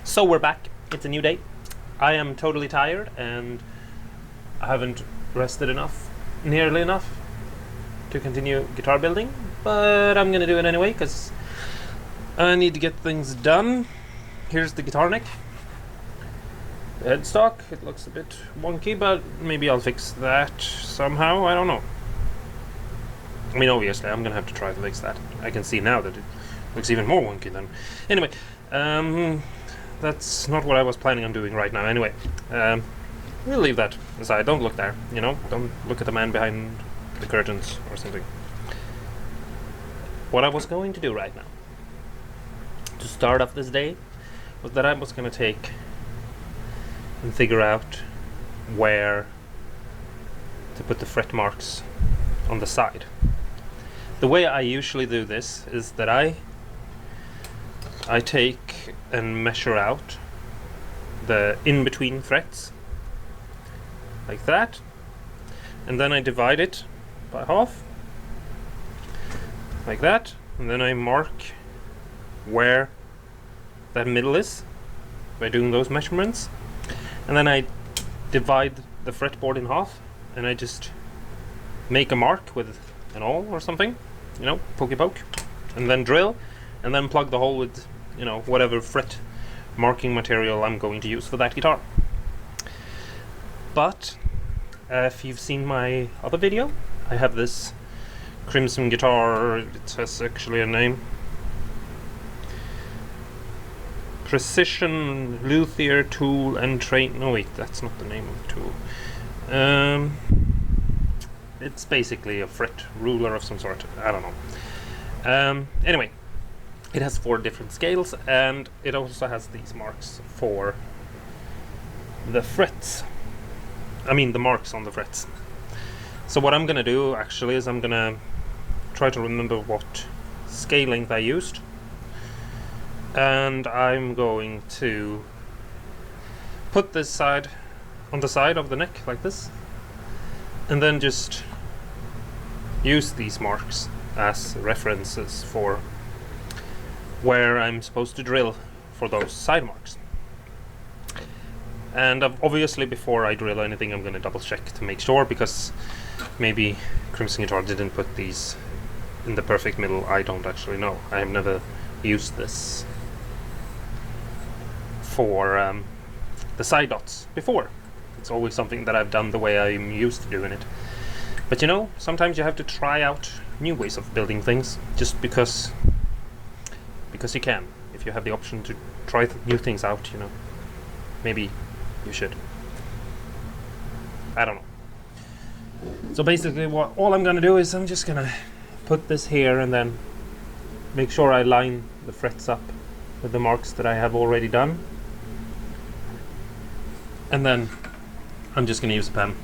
So we're back. It's a new day. I am totally tired and I haven't rested enough, nearly enough, to continue guitar building, but I'm gonna do it anyway because I need to get things done. Here's the guitar neck. The headstock, it looks a bit wonky, but maybe I'll fix that somehow, I don't know. I mean, obviously I'm gonna have to try to fix that. I can see now that it looks even more wonky then. Anyway, that's not what I was planning on doing right now. Anyway, we'll leave that aside. Don't look there, you know? Don't look at the man behind the curtains or something. What I was going to do right now, to start off this day, was that I was going to take and figure out where to put the fret marks on the side. The way I usually do this is that I take and measure out the in-between frets like that, and then I divide it by half like that, and then I mark where that middle is by doing those measurements, and then I divide the fretboard in half and I just make a mark with an awl or something, you know, pokey poke, and then drill, and then plug the hole with, you know, whatever fret marking material I'm going to use for that guitar. But if you've seen my other video, I have this crimson guitar. It has actually a name: Precision Luthier Tool and Train. No, wait, that's not the name of the tool. It's basically a fret ruler of some sort. I don't know. Anyway, it has 4 different scales, and it also has these marks for the frets. I mean, the marks on the frets. So what I'm gonna do actually is I'm gonna try to remember what scale length I used, and I'm going to put this side on the side of the neck like this, and then just use these marks as references for where I'm supposed to drill for those side marks. And obviously before I drill anything I'm going to double check to make sure, because maybe Crimson Guitar didn't put these in the perfect middle. I don't actually know. I have never used this for the side dots before. It's always something that I've done the way I'm used to doing it. But you know, sometimes you have to try out new ways of building things just because you can. If you have the option to try new things out, you know, maybe you should. I don't know. So basically all I'm gonna do is I'm just gonna put this here and then make sure I line the frets up with the marks that I have already done, and then I'm just gonna use a pen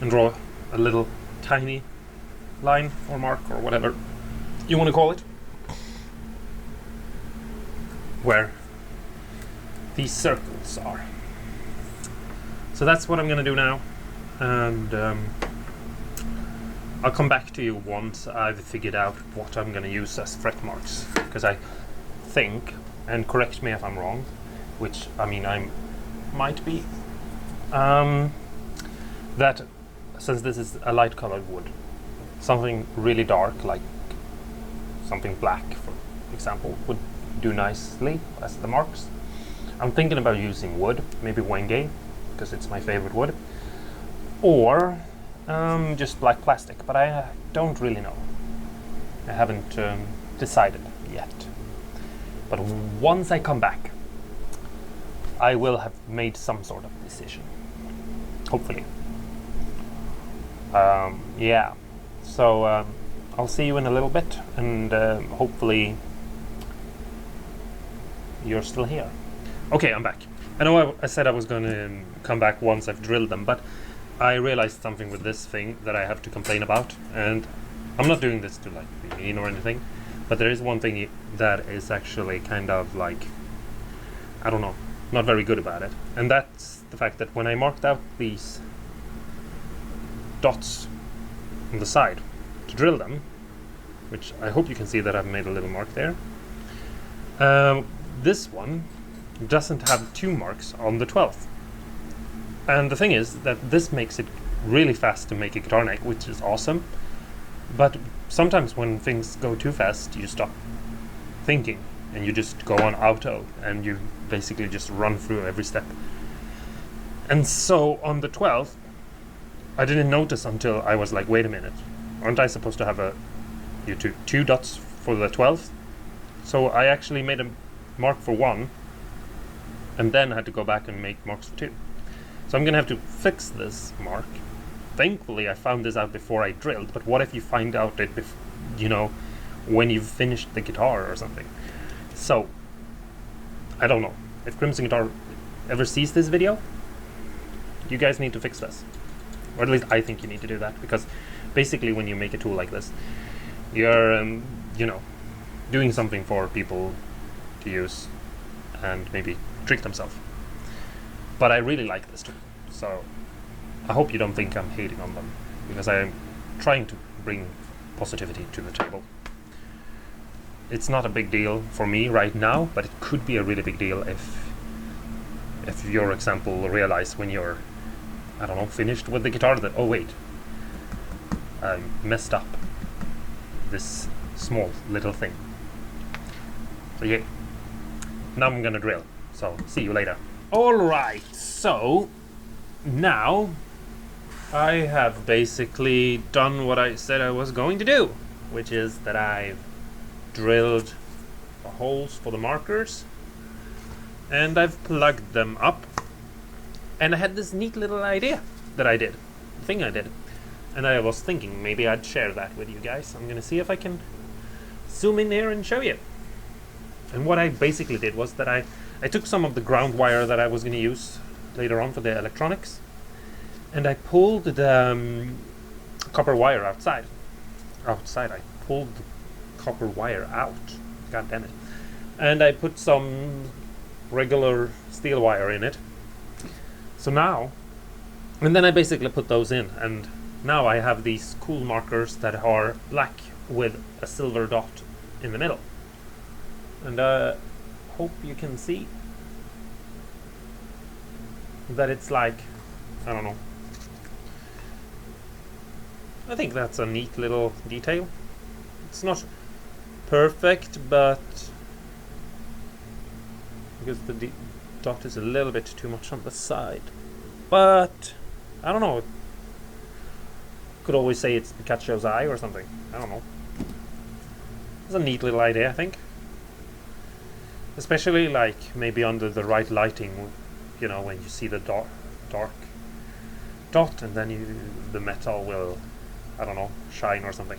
and draw a little tiny line or mark or whatever you want to call it, where these circles are. So that's what I'm gonna do now, and I'll come back to you once I've figured out what I'm gonna use as fret marks, because I think, and correct me if I'm wrong, which I mean I might be, that since this is a light colored wood, something really dark, like something black for example, would do nicely as the marks. I'm thinking about using wood, maybe Wenge, because it's my favorite wood, or just black plastic, but I don't really know. I haven't decided yet. But once I come back, I will have made some sort of decision, hopefully. Yeah, so I'll see you in a little bit, and hopefully you're still here. Okay, I'm back. I know I said I was going to come back once I've drilled them, but I realized something with this thing that I have to complain about, and I'm not doing this to like be mean or anything, but there is one thing that is actually kind of like, I don't know, not very good about it, and that's the fact that when I marked out these dots on the side to drill them, which I hope you can see that I've made a little mark there, this one doesn't have 2 marks on the 12th. And the thing is that this makes it really fast to make a guitar neck, which is awesome. But sometimes when things go too fast, you stop thinking and you just go on auto and you basically just run through every step. And so on the 12th, I didn't notice until I was like, wait a minute, aren't I supposed to have two dots for the 12th? So I actually made a mark for 1 and then had to go back and make marks for 2. So I'm gonna have to fix this mark. Thankfully I found this out before I drilled, but what if you find out it when you've finished the guitar or something? So I don't know. If Crimson Guitar ever sees this video, you guys need to fix this. Or at least I think you need to do that, because basically when you make a tool like this, you're doing something for people to use and maybe trick themselves. But I really like this tool, so I hope you don't think I'm hating on them, because I'm trying to bring positivity to the table. It's not a big deal for me right now, but it could be a really big deal if your example will realize when you're, I don't know, finished with the guitar that, oh wait, I messed up this small little thing. So yeah, now I'm gonna drill, so see you later. Alright, so now I have basically done what I said I was going to do, which is that I've drilled the holes for the markers and I've plugged them up, and I had this neat little idea that I did, thing I did, and I was thinking maybe I'd share that with you guys. I'm gonna see if I can zoom in here and show you. And what I basically did was that I took some of the ground wire that I was going to use later on for the electronics, and I pulled the copper wire outside. I pulled the copper wire out. God damn it. And I put some regular steel wire in it. So now, and then I basically put those in, and now I have these cool markers that are black with a silver dot in the middle. And hope you can see that it's like, I don't know, I think that's a neat little detail. It's not perfect, but because the dot is a little bit too much on the side, but I don't know, could always say it's Pikachu's eye or something. I don't know. It's a neat little idea, I think. Especially like maybe under the right lighting, you know, when you see the dark dot, and then the metal will, I don't know, shine or something.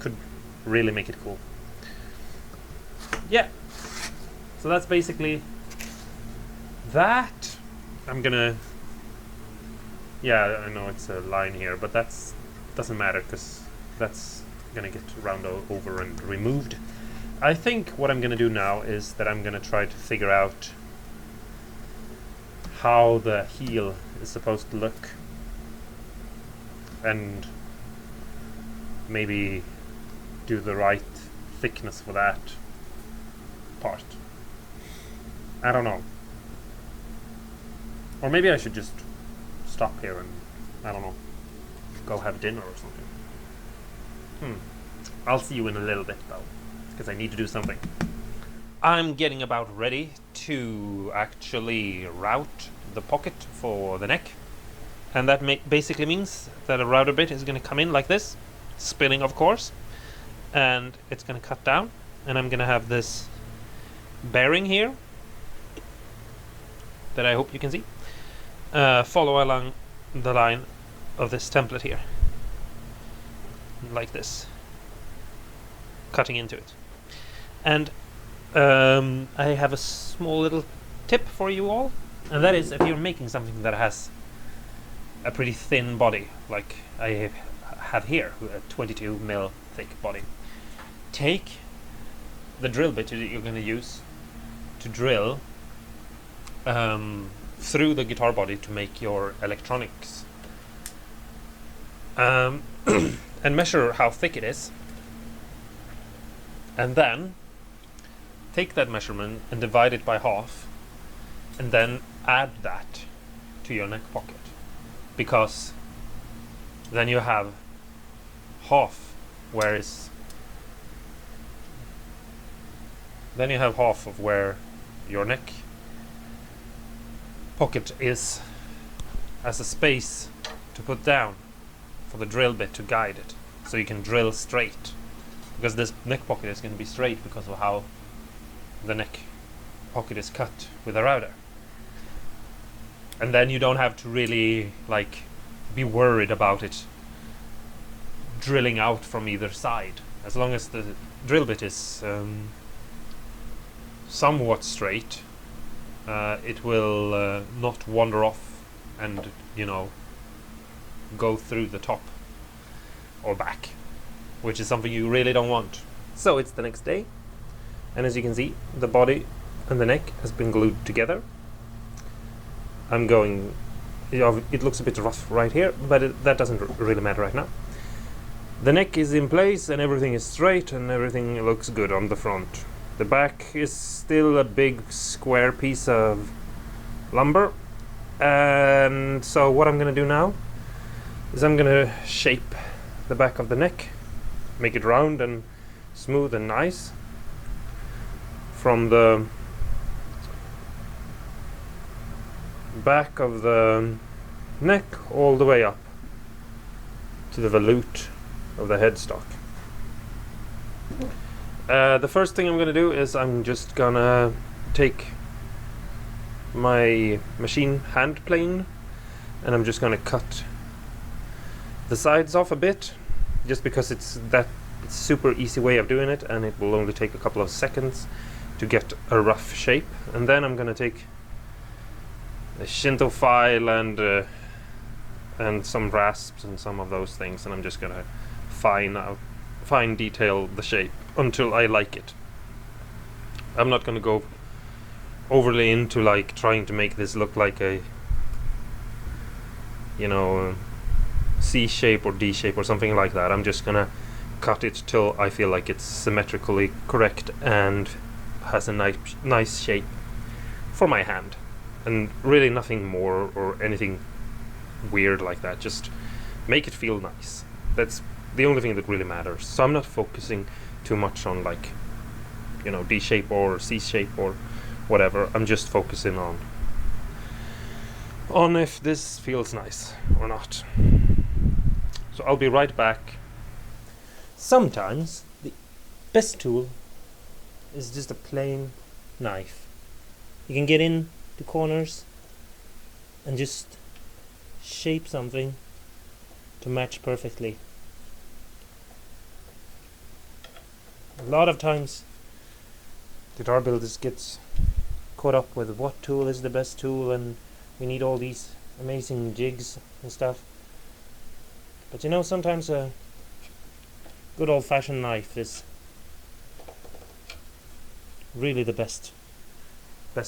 Could really make it cool. Yeah. So that's basically that. I'm gonna, yeah, I know it's a line here, but that's doesn't matter because that's gonna get round over and removed. I think what I'm going to do now is that I'm going to try to figure out how the heel is supposed to look, and maybe do the right thickness for that part. I don't know. Or maybe I should just stop here and, I don't know, go have dinner or something. I'll see you in a little bit though, because I need to do something. I'm getting about ready to actually route the pocket for the neck, and that basically means that a router bit is going to come in like this, spinning of course, and it's going to cut down, and I'm going to have this bearing here that I hope you can see follow along the line of this template here, like this, cutting into it. And I have a small little tip for you all, and that is if you're making something that has a pretty thin body, like I have here, a 22 mil thick body, take the drill bit that you're going to use to drill through the guitar body to make your electronics, and measure how thick it is, and then take that measurement and divide it by half and then add that to your neck pocket, because then you have half, then you have half of where your neck pocket is as a space to put down for the drill bit to guide it, so you can drill straight, because this neck pocket is going to be straight because of how the neck pocket is cut with a router. And then you don't have to really like be worried about it drilling out from either side. As long as the drill bit is somewhat straight, it will not wander off and, you know, go through the top or back, which is something you really don't want. So it's the next day, and as you can see, the body and the neck has been glued together. It looks a bit rough right here, but that doesn't really matter right now. The neck is in place and everything is straight and everything looks good on the front. The back is still a big square piece of lumber, and so what I'm gonna do now is I'm gonna shape the back of the neck, make it round and smooth and nice from the back of the neck all the way up to the volute of the headstock. The first thing I'm gonna do is I'm just gonna take my machine hand plane and I'm just gonna cut the sides off a bit, just because it's a super easy way of doing it, and it will only take a couple of seconds to get a rough shape. And then I'm gonna take a Shinto file and some rasps and some of those things, and I'm just gonna fine detail the shape until I like it. I'm not gonna go overly into like trying to make this look like a, you know, C shape or D shape or something like that. I'm just gonna cut it till I feel like it's symmetrically correct and has a nice shape for my hand, and really nothing more or anything weird like that. Just make it feel nice. That's the only thing that really matters. So I'm not focusing too much on, like, you know, D shape or C shape or whatever. I'm just focusing on if this feels nice or not. So I'll be right back. Sometimes the best tool is just a plain knife. You can get in the corners and just shape something to match perfectly. A lot of times guitar builders gets caught up with what tool is the best tool, and we need all these amazing jigs and stuff. But you know, sometimes a good old-fashioned knife is really the best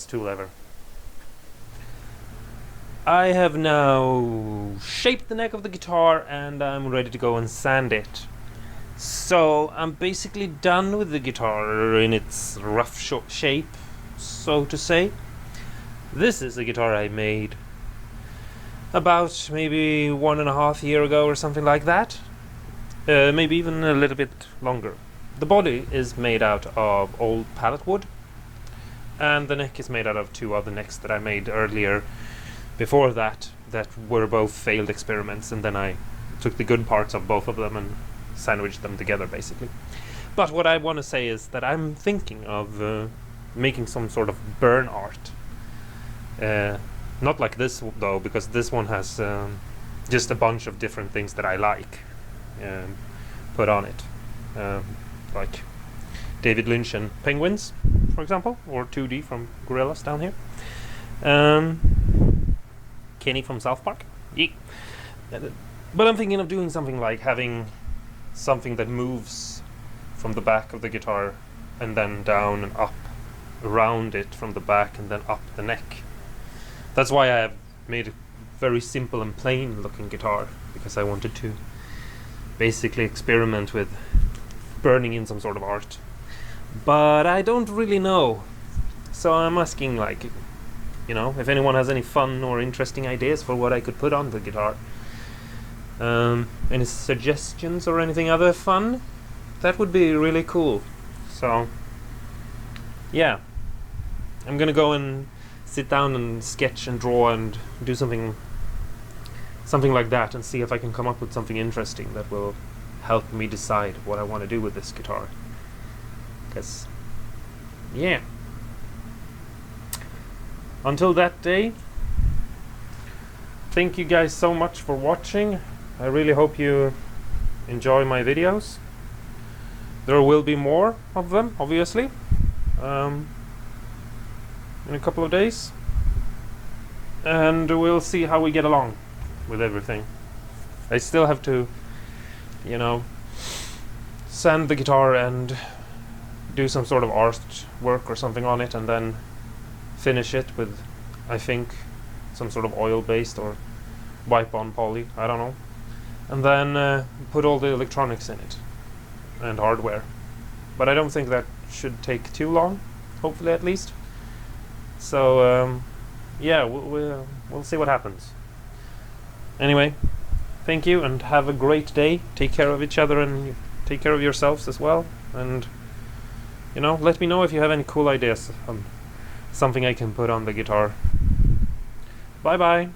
tool ever. I have now shaped the neck of the guitar and I'm ready to go and sand it. So I'm basically done with the guitar in its rough shape, so to say. This is a guitar I made about maybe 1.5 years ago or something like that. Maybe even a little bit longer. The body is made out of old pallet wood, and the neck is made out of 2 other necks that I made earlier before that were both failed experiments, and then I took the good parts of both of them and sandwiched them together, basically. But what I want to say is that I'm thinking of making some sort of burn art. Not like this though, because this one has just a bunch of different things that I like put on it, like David Lynch and penguins, for example, or 2D from Gorillas down here. Kenny from South Park. Yeah. But I'm thinking of doing something like having something that moves from the back of the guitar and then down and up around it from the back and then up the neck. That's why I have made a very simple and plain looking guitar, because I wanted to basically experiment with burning in some sort of art. But I don't really know. So I'm asking, like, you know, if anyone has any fun or interesting ideas for what I could put on the guitar, any suggestions or anything other fun, that would be really cool. So yeah, I'm gonna go and sit down and sketch and draw and do something like that, and see if I can come up with something interesting that will help me decide what I want to do with this guitar. Because, yeah. Until that day, thank you guys so much for watching. I really hope you enjoy my videos. There will be more of them, obviously, in a couple of days. And we'll see how we get along with everything. I still have to, you know, sand the guitar and do some sort of artwork or something on it, and then finish it with, I think, some sort of oil-based or wipe-on poly, I don't know. And then put all the electronics in it, and hardware. But I don't think that should take too long, hopefully at least. So, yeah, we'll see what happens. Anyway, thank you, and have a great day. Take care of each other, and take care of yourselves as well. And, you know, let me know if you have any cool ideas on something I can put on the guitar. Bye bye.